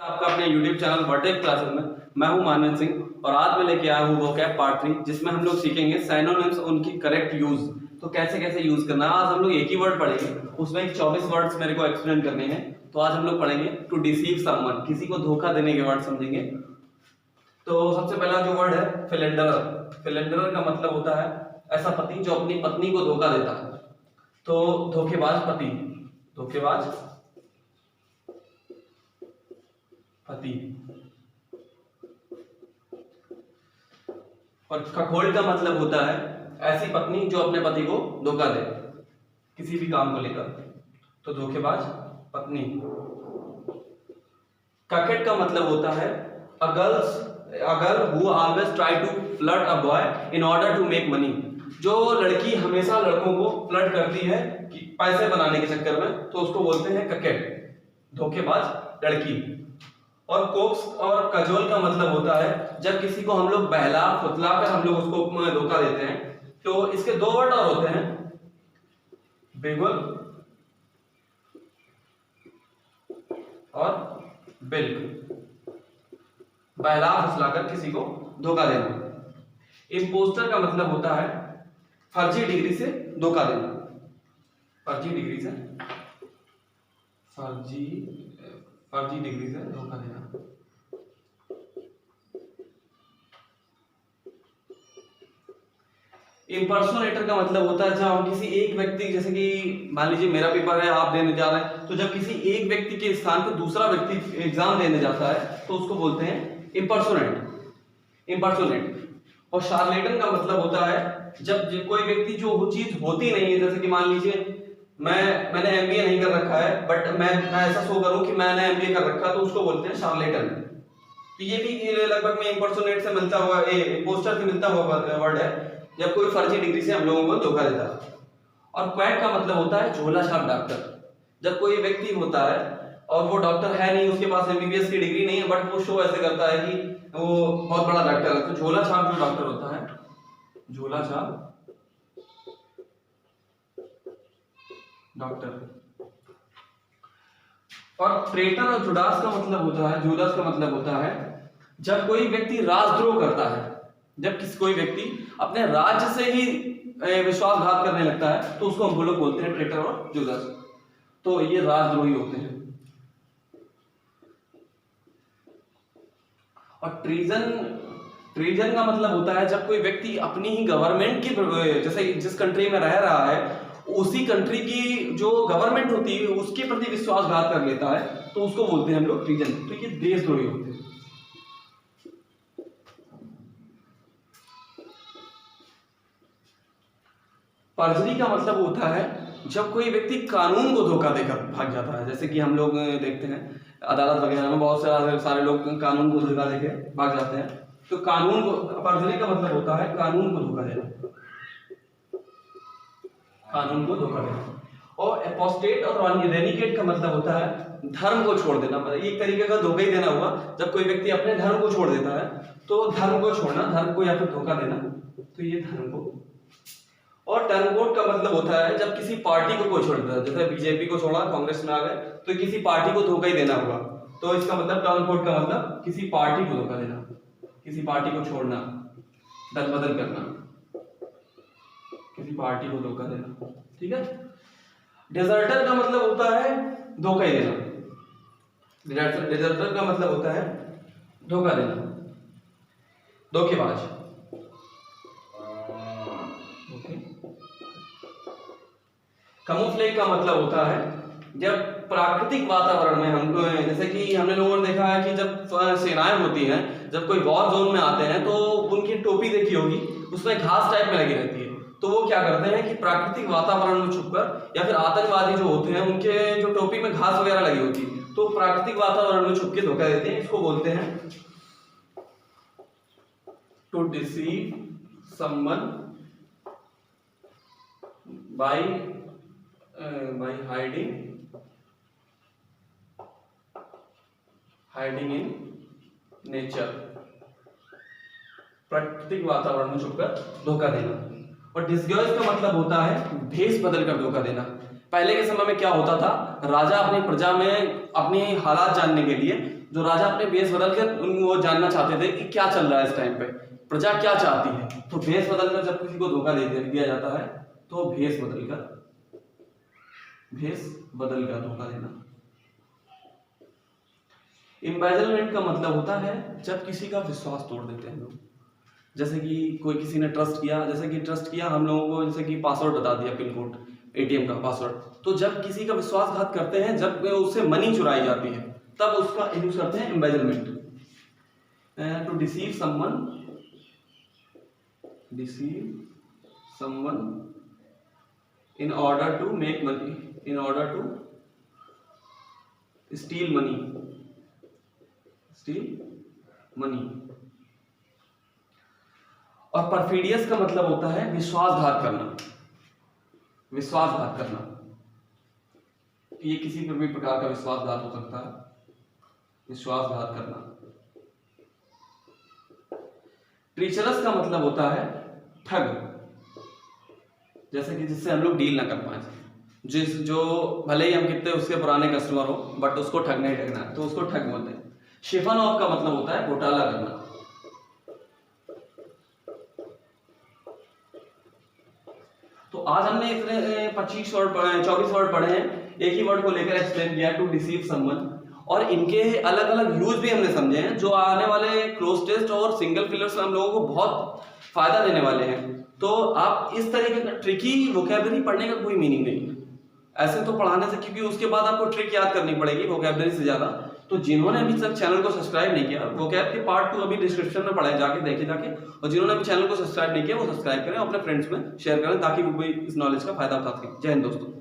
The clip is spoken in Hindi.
आपका अपने YouTube चैनल वर्टेक क्लासेस में मैं हूं मानवेंद्र सिंह और आज मैं लेके आया हूं वोकैब पार्ट 3 जिसमें हम लोग सीखेंगे सिनोनिम्स उनकी करेक्ट यूज। तो कैसे कैसे यूज करना है। आज हम लोग एक ही वर्ड पढ़ेंगे, उसमें 24 वर्ड्स मेरे को एक्सप्लेन करने हैं। तो आज हम लोग पढ़ेंगे टू डिसीव समवन, किसी को धोखा देने के वर्ड समझेंगे। तो सबसे पहला जो वर्ड है फिलेंडरर। फिलेंडरर का मतलब होता है ऐसा पति जो अपनी पत्नी को धोखा देता है। तो धोखेबाज पति, धोखेबाज पति। और कखोल्ड का मतलब होता है ऐसी पत्नी जो अपने पति को धोखा दे किसी भी काम को लेकर। तो धोखेबाज पत्नी। ककेट का मतलब होता है a girl who always try to flirt a boy in order to make money। जो लड़की हमेशा लड़कों को फ्लर्ट करती है कि पैसे बनाने के चक्कर में, तो उसको बोलते हैं ककेट, धोखेबाज लड़की। और कोक्स और कजोल का मतलब होता है जब किसी को हम लोग बहला फुसला कर हम लोग उसको धोखा देते हैं। तो इसके दो वर्ड और होते हैं, बेगुल और बिल्क। बहला फुसलाकर किसी को धोखा देना। इम्पोस्टर का मतलब होता है फर्जी डिग्री से धोखा देना। फर्जी डिग्री से धोखा देना। इम्पर्सोनेटर का मतलब होता है जब हम किसी एक व्यक्ति, जैसे कि मान लीजिए मेरा पेपर है, आप देने जा रहे हैं, तो जब किसी एक व्यक्ति के स्थान पर दूसरा व्यक्ति एग्जाम देने जाता है तो उसको बोलते हैं इम्पर्सोनेट। और शार्लेटन का मतलब होता है जब कोई व्यक्ति जो चीज होती नहीं है, जैसे कि मान लीजिए मैंने एमबीए नहीं कर रखा है बट मैं ऐसा शो करूं कि मैंने एमबीए कर रखा, तो उसको बोलते हैं शार्लेटन। तो ये भी लगभग में इम्पर्सोनेट से मिलता हुआ, इम्पोस्टर से मिलता हुआ वर्ड है जब कोई फर्जी डिग्री से हम लोगों को धोखा देता है। और क्वैक का मतलब होता है झोला छाप डॉक्टर। जब कोई व्यक्ति होता है और वो डॉक्टर है नहीं, उसके पास एमबीबीएस की डिग्री नहीं है, बट वो शो ऐसे करता है कि वो बहुत बड़ा डॉक्टर है, तो झोला छाप जो डॉक्टर होता है, झोला छाप डॉक्टर। और ट्रेटर और जुडास का मतलब होता है जब कोई व्यक्ति राजद्रोह करता है। जब कोई व्यक्ति अपने राज्य से ही विश्वासघात करने लगता है तो उसको हम लोग बोलते हैं ट्रेटर और जुडास। तो ये राजद्रोही होते हैं। और ट्रीजन का मतलब होता है जब कोई व्यक्ति अपनी ही गवर्नमेंट की, जैसे जिस कंट्री में रह रहा है उसी कंट्री की जो गवर्नमेंट होती है उसके प्रति विश्वासघात कर लेता है, तो उसको बोलते हैं हम लोग ट्रीजन। तो ये देशद्रोही होते हैं। पर्जरी का मतलब होता है जब कोई व्यक्ति कानून को धोखा देकर भाग जाता है। जैसे कि हम लोग देखते हैं अदालत वगैरह में बहुत सारे लोग कानून को धोखा देकर भाग जाते हैं। तो कानून को, पर्जरी का मतलब होता है कानून को धोखा देना, कानून को धोखा देना। और एपोस्टेट और रेनिकेट का मतलब होता है धर्म को छोड़ देना। मतलब एक तरीके का धोखा ही देना हुआ जब कोई व्यक्ति अपने धर्म को छोड़ देता है। तो धर्म को छोड़ना, धर्म को या फिर धोखा देना, तो ये धर्म को। और टर्नकोट का मतलब होता है जब किसी पार्टी को कोई छोड़ देता है, जैसे बीजेपी को छोड़ा कांग्रेस में आ गए, तो किसी पार्टी को धोखा ही देना होगा। तो इसका मतलब टर्नकोट का मतलब किसी पार्टी को धोखा देना, किसी पार्टी को छोड़ना, दल बदल करना, किसी पार्टी को धोखा देना। ठीक है। डिजर्टर का मतलब होता है धोखा ही देना। डिजर्टर का मतलब होता है धोखा देना, धोखेबाज। कैमोफ्लेज का मतलब होता है जब प्राकृतिक वातावरण में हम, जैसे कि हमने लोगों ने देखा है कि जब सेनाएं होती हैं, जब कोई वॉर जोन में आते हैं तो उनकी टोपी देखी होगी, उसमें घास टाइप में लगी रहती है। तो वो क्या करते हैं कि प्राकृतिक वातावरण में छुपकर, या फिर आतंकवादी जो होते हैं उनके जो टोपी में घास वगैरह लगी होती है, तो प्राकृतिक वातावरण में छुप के धोखा देते हैं। इसको बोलते हैं to deceive someone by hiding in nature. प्राकृतिक वातावरण में छुपकर धोखा देना। और डिस्गाइज का मतलब होता है भेष बदलकर धोखा देना। पहले के समय में क्या होता था, राजा अपनी प्रजा में अपनी हालात जानने के लिए जो राजा अपने भेष बदल कर वो जानना चाहते थे कि क्या चल रहा है इस टाइम पे, प्रजा क्या चाहती है। तो भेष बदलकर जब किसी को धोखा दे दिया जाता है तो भेष बदलकर धोखा देना। एम्बेजलमेंट का मतलब होता है जब किसी का विश्वास तोड़ देते हैं लोग। जैसे कि कोई किसी ने ट्रस्ट किया हम लोगों को, जैसे कि पासवर्ड बता दिया, पिन कोड, एटीएम का पासवर्ड। तो जब किसी का विश्वासघात करते हैं, जब उससे मनी चुराई जाती है, तब उसका यूज करते हैं embezzlement. To deceive someone in order to make money, in order to steal money। और परफिडियस का मतलब होता है विश्वासघात करना। ये किसी पर भी प्रकार का विश्वासघात हो सकता है, विश्वासघात करना। ट्रीचरस का मतलब होता है ठग, जैसे कि जिससे हम लोग डील ना कर पाए, जो भले ही हम कितने उसके पुराने कस्टमर हो बट उसको ठगना ही ठगना है, तो उसको ठग बोलते हैं। शिफन ऑफ का मतलब होता है घोटाला करना। तो आज हमने इतने 24 वर्ड पढ़े हैं, एक ही वर्ड को लेकर एक्सप्लेन किया, टू डिसीव समवन, और इनके अलग अलग यूज भी हमने समझे हैं, जो आने वाले क्लोज टेस्ट और सिंगल फिलर्स में हम लोगों को बहुत फायदा देने वाले हैं। तो आप इस तरीके का ट्रिकी वोकैबुलरी पढ़ने का कोई मीनिंग नहीं है ऐसे तो पढ़ाने से, क्योंकि उसके बाद आपको ट्रिक याद करनी पड़ेगी वोकैबुलरी से ज्यादा। तो जिन्होंने अभी तक चैनल को सब्सक्राइब नहीं किया, वोकैब के पार्ट 2 अभी डिस्क्रिप्शन में पढ़ा है, जाके देखे जाके। और जिन्होंने अभी चैनल को सब्सक्राइब नहीं किया वो सब्सक्राइब करें, अपने फ्रेंड्स में शेयर करें, ताकि वो भी इस नॉलेज का फायदा उठा सकें। जय हिंद दोस्तों।